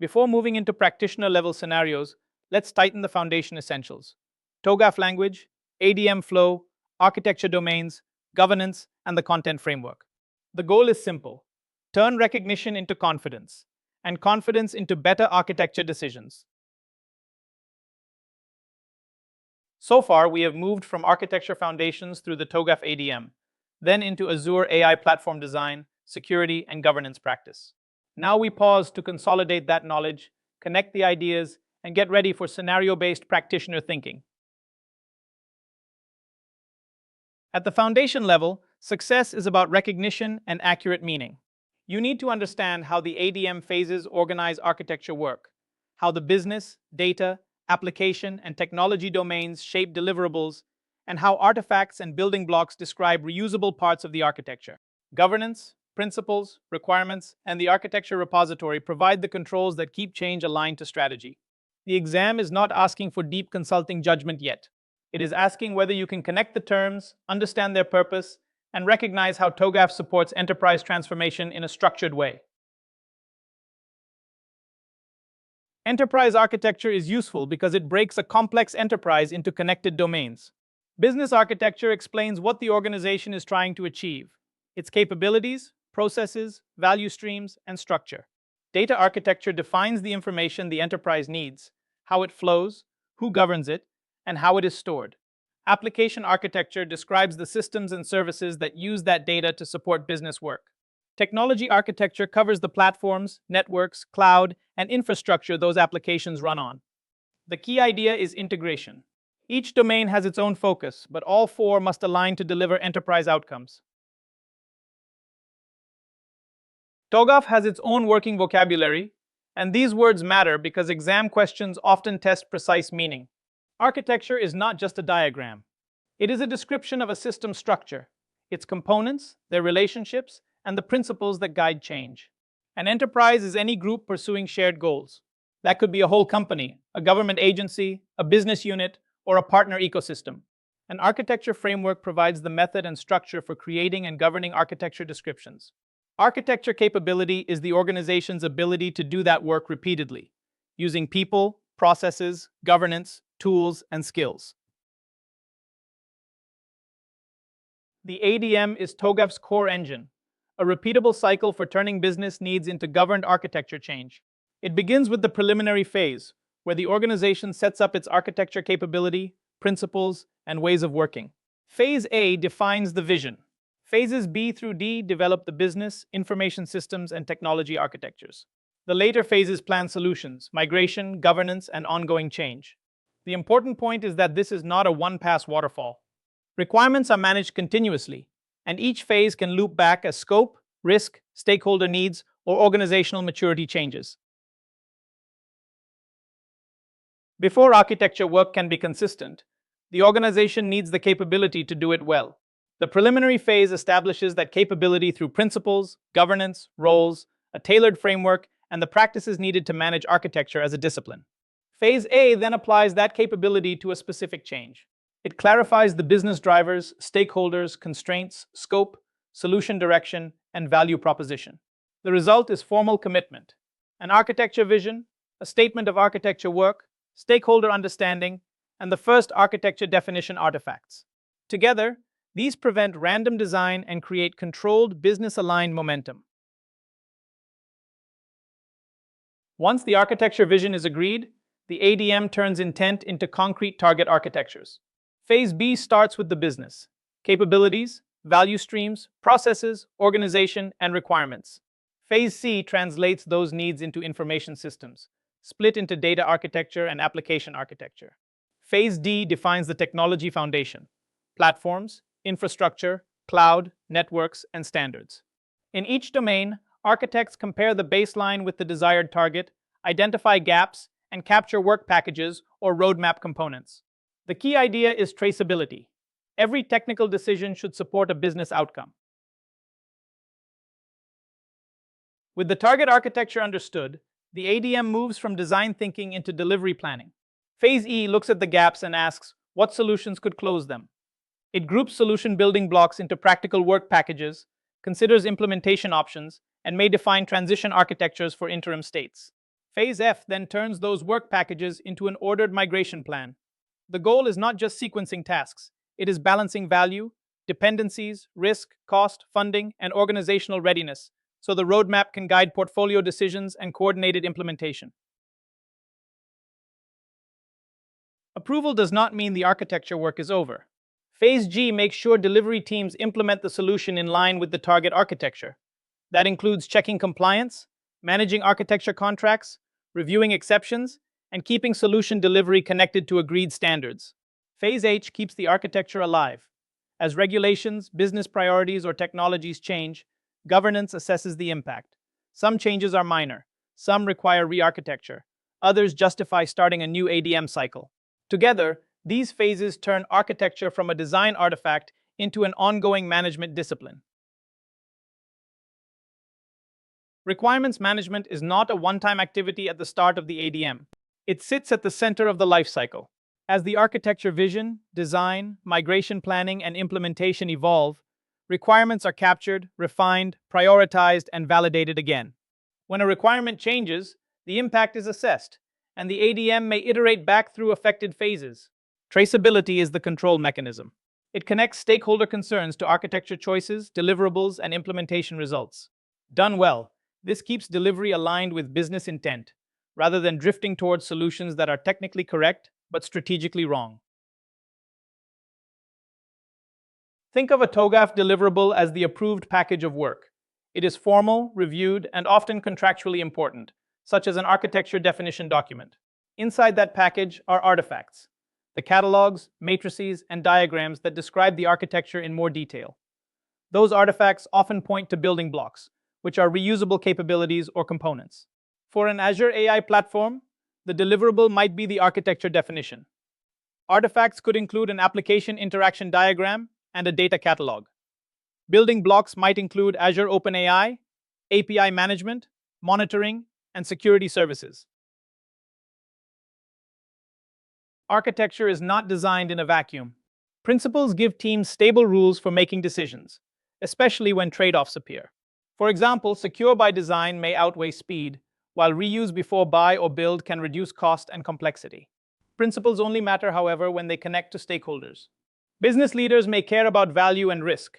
Before moving into practitioner-level scenarios, let's tighten the foundation essentials: TOGAF language, ADM flow, architecture domains, governance, and the content framework. The goal is simple: turn recognition into confidence, and confidence into better architecture decisions. So far, we have moved from architecture foundations through the TOGAF ADM, then into Azure AI platform design, security, and governance practice. Now we pause to consolidate that knowledge, connect the ideas, and get ready for scenario-based practitioner thinking. At the foundation level, success is about recognition and accurate meaning. You need to understand how the ADM phases organize architecture work, how the business, data, application, and technology domains shape deliverables, and how artifacts and building blocks describe reusable parts of the architecture. Governance, principles, requirements, and the architecture repository provide the controls that keep change aligned to strategy. The exam is not asking for deep consulting judgment yet. It is asking whether you can connect the terms, understand their purpose, and recognize how TOGAF supports enterprise transformation in a structured way. Enterprise architecture is useful because it breaks a complex enterprise into connected domains. Business architecture explains what the organization is trying to achieve, its capabilities, processes, value streams, and structure. Data architecture defines the information the enterprise needs, how it flows, who governs it, and how it is stored. Application architecture describes the systems and services that use that data to support business work. Technology architecture covers the platforms, networks, cloud, and infrastructure those applications run on. The key idea is integration. Each domain has its own focus, but all four must align to deliver enterprise outcomes. TOGAF has its own working vocabulary, and these words matter because exam questions often test precise meaning. Architecture is not just a diagram. It is a description of a system structure, its components, their relationships, and the principles that guide change. An enterprise is any group pursuing shared goals. That could be a whole company, a government agency, a business unit, or a partner ecosystem. An architecture framework provides the method and structure for creating and governing architecture descriptions. Architecture capability is the organization's ability to do that work repeatedly, using people, processes, governance, tools, and skills. The ADM is TOGAF's core engine, a repeatable cycle for turning business needs into governed architecture change. It begins with the preliminary phase, where the organization sets up its architecture capability, principles, and ways of working. Phase A defines the vision. Phases B through D develop the business, information systems, and technology architectures. The later phases plan solutions, migration, governance, and ongoing change. The important point is that this is not a one-pass waterfall. Requirements are managed continuously, and each phase can loop back as scope, risk, stakeholder needs, or organizational maturity changes. Before architecture work can be consistent, the organization needs the capability to do it well. The preliminary phase establishes that capability through principles, governance, roles, a tailored framework, and the practices needed to manage architecture as a discipline. Phase A then applies that capability to a specific change. It clarifies the business drivers, stakeholders, constraints, scope, solution direction, and value proposition. The result is formal commitment, an architecture vision, a statement of architecture work, stakeholder understanding, and the first architecture definition artifacts. Together, these prevent random design and create controlled, business-aligned momentum. Once the architecture vision is agreed, the ADM turns intent into concrete target architectures. Phase B starts with the business: capabilities, value streams, processes, organization, and requirements. Phase C translates those needs into information systems, split into data architecture and application architecture. Phase D defines the technology foundation: platforms, infrastructure, cloud, networks, and standards. In each domain, architects compare the baseline with the desired target, identify gaps, and capture work packages or roadmap components. The key idea is traceability. Every technical decision should support a business outcome. With the target architecture understood, the ADM moves from design thinking into delivery planning. Phase E looks at the gaps and asks, what solutions could close them? It groups solution building blocks into practical work packages, considers implementation options, and may define transition architectures for interim states. Phase F then turns those work packages into an ordered migration plan. The goal is not just sequencing tasks, it is balancing value, dependencies, risk, cost, funding, and organizational readiness, so the roadmap can guide portfolio decisions and coordinated implementation. Approval does not mean the architecture work is over. Phase G makes sure delivery teams implement the solution in line with the target architecture. That includes checking compliance, managing architecture contracts, reviewing exceptions, and keeping solution delivery connected to agreed standards. Phase H keeps the architecture alive. As regulations, business priorities, or technologies change, governance assesses the impact. Some changes are minor, some require re-architecture, others justify starting a new ADM cycle. Together, these phases turn architecture from a design artifact into an ongoing management discipline. Requirements management is not a one-time activity at the start of the ADM. It sits at the center of the lifecycle. As the architecture vision, design, migration planning, and implementation evolve, requirements are captured, refined, prioritized, and validated again. When a requirement changes, the impact is assessed, and the ADM may iterate back through affected phases. Traceability is the control mechanism. It connects stakeholder concerns to architecture choices, deliverables, and implementation results. Done well, this keeps delivery aligned with business intent, rather than drifting towards solutions that are technically correct but strategically wrong. Think of a TOGAF deliverable as the approved package of work. It is formal, reviewed, and often contractually important, such as an architecture definition document. Inside that package are artifacts, the catalogs, matrices, and diagrams that describe the architecture in more detail. Those artifacts often point to building blocks, which are reusable capabilities or components. For an Azure AI platform, the deliverable might be the architecture definition. Artifacts could include an application interaction diagram and a data catalog. Building blocks might include Azure OpenAI, API management, monitoring, and security services. Architecture is not designed in a vacuum. Principles give teams stable rules for making decisions, especially when trade-offs appear. For example, secure by design may outweigh speed, while reuse before buy or build can reduce cost and complexity. Principles only matter, however, when they connect to stakeholders. Business leaders may care about value and risk.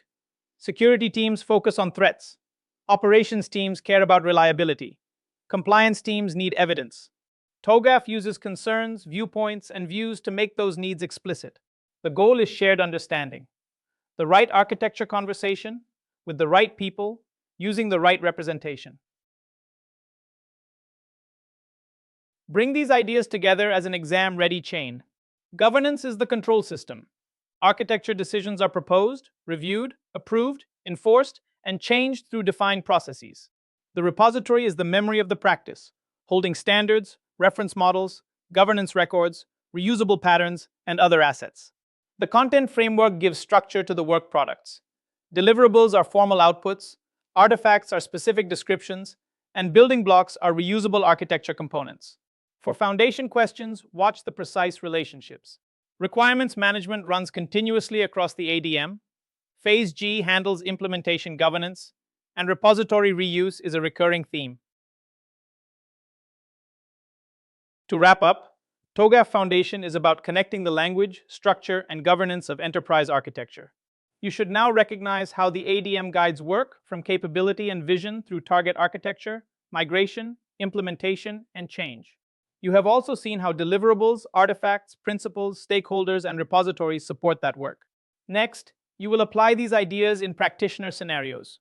Security teams focus on threats. Operations teams care about reliability. Compliance teams need evidence. TOGAF uses concerns, viewpoints, and views to make those needs explicit. The goal is shared understanding. The right architecture conversation, with the right people, using the right representation. Bring these ideas together as an exam-ready chain. Governance is the control system. Architecture decisions are proposed, reviewed, approved, enforced, and changed through defined processes. The repository is the memory of the practice, holding standards, reference models, governance records, reusable patterns, and other assets. The content framework gives structure to the work products. Deliverables are formal outputs, artifacts are specific descriptions, and building blocks are reusable architecture components. For foundation questions, watch the precise relationships. Requirements management runs continuously across the ADM. Phase G handles implementation governance, and repository reuse is a recurring theme. To wrap up, TOGAF Foundation is about connecting the language, structure, and governance of enterprise architecture. You should now recognize how the ADM guides work from capability and vision through target architecture, migration, implementation, and change. You have also seen how deliverables, artifacts, principles, stakeholders, and repositories support that work. Next, you will apply these ideas in practitioner scenarios.